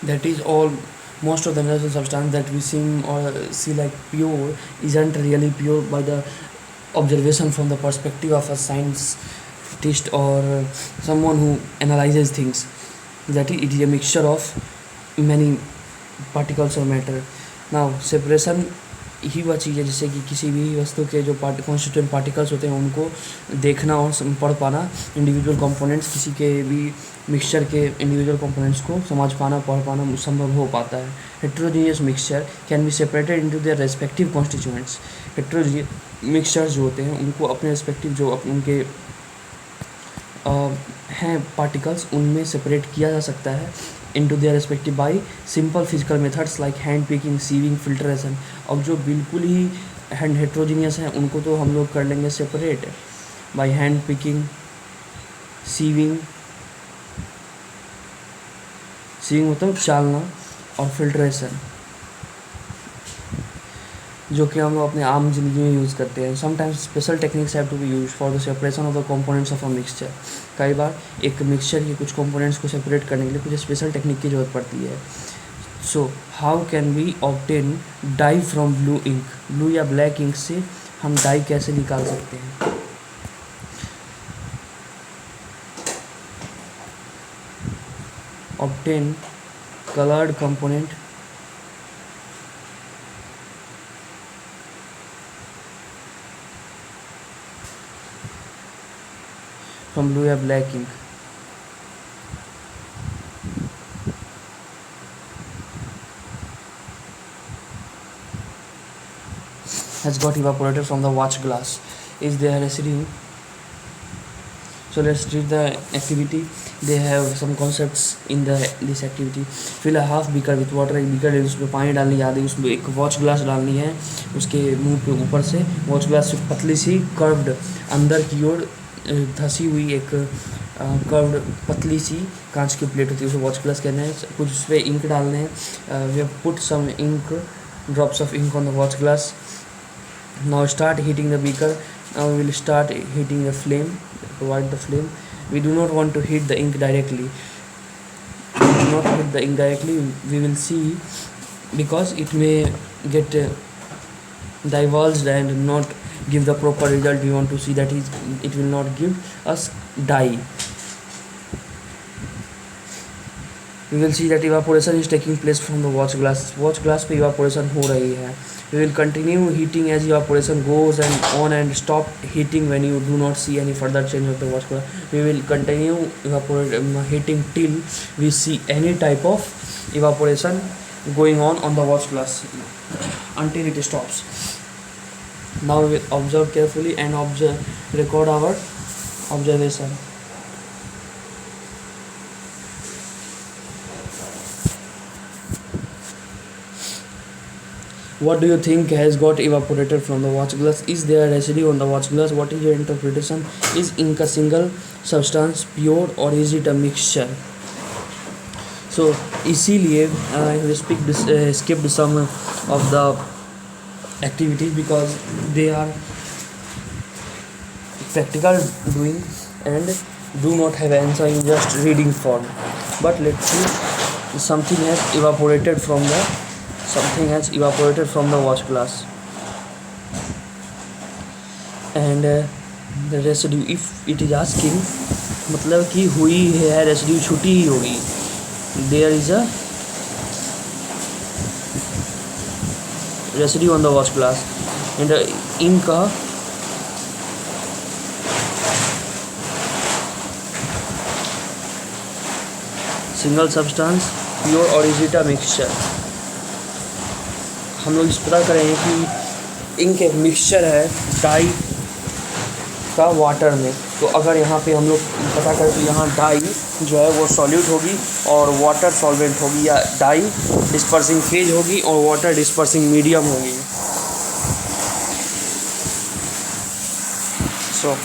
That is all. Most of the natural substance that we seem or see like pure isn't really pure by the observation from the perspective of a scientist or someone who analyzes things. That it is a mixture of many particles or matter. Now separation ही वह चीज़ है जिससे कि किसी भी वस्तु के जो constituent particles होते हैं उनको देखना और पढ़ पाना, इंडिविजुअल कंपोनेंट्स किसी के भी मिक्सचर के इंडिविजुअल कंपोनेंट्स को समझ पाना, पढ़ पाना संभव हो पाता है. Heterogeneous mixture can be separated into their respective constituents. Heterogeneous mixtures जो होते हैं उनको अपने रेस्पेक्टिव जो उनके हैं पार्टिकल्स उनमें सेपरेट किया जा सकता है into their respective by simple physical methods like hand picking, sieving, filtration. अब जो बिल्कुल ही हेट्रोजीनियस हैं उनको तो हम लोग कर लेंगे separate by hand picking, sieving मतलब चालना, और फिल्ट्रेशन जो कि हम लोग अपने आम जिंदगी में यूज़ करते हैं. Sometimes special techniques have to be use for the separation of the components of a mixture. कई बार एक मिक्सचर के कुछ कंपोनेंट्स को सेपरेट करने के लिए कुछ स्पेशल टेक्निक की ज़रूरत पड़ती है. So how can we obtain dye from blue ink. Blue या ब्लैक इंक से हम डाई कैसे निकाल सकते हैं. Obtain coloured component from blue or black ink. Has got evaporated from the watch glass. Is there residue? So let's read the activity. They have some concepts in this activity. Fill a half beaker with water. एक beaker है उसमें पानी डालनी याद है, उसमें एक watch glass डालनी है, उसके मुंह पे ऊपर से वॉच ग्लास पतली सी कर्व्ड अंदर की ओर धसी हुई एक कर्व्ड पतली सी कांच की प्लेट होती है, उसे वॉच ग्लास कहते हैं. कुछ उस पर इंक डालने हैं. We have put some ink, drops of ink on the watch glass. Now start heating the beaker. Now we will start heating the flame, provide the flame. We do not want to heat the ink directly. We do not heat the ink directly. We will see because it may get divulged and not give the proper result. We want to see that it will not give us dye. We will see that evaporation is taking place from the watch glass. Watch glass पे evaporation हो रही है. We will continue heating as evaporation goes and on and stop heating when you do not see any further change of the watch glass. We will continue heating till we see any type of evaporation going on the watch glass until it stops. Now we will observe carefully and record our observation. What do you think has got evaporated from the watch glass? Is there residue on the watch glass? What is your interpretation? Is ink a single substance, pure, or is it a mixture? So इसीलिए I skipped some of the activities because they are practical doing and do not have answer in just reading form. But let's see, something has evaporated from the watch glass, and the residue, if it is asking मतलब कि हुई है, residue छुटी ही होगी. There is a residue on the watch glass and the ink का single substance, pure, और is it a mixture. हम लोग इस पता करेंगे कि इंक एक मिक्सचर है डाई का वाटर में. तो अगर यहाँ पे हम लोग पता करें तो यहाँ डाई जो है वो सॉल्यूट होगी और वाटर सॉल्वेंट होगी, या डाई डिस्पर्सिंग फेज होगी और वाटर डिस्पर्सिंग मीडियम होगी. सो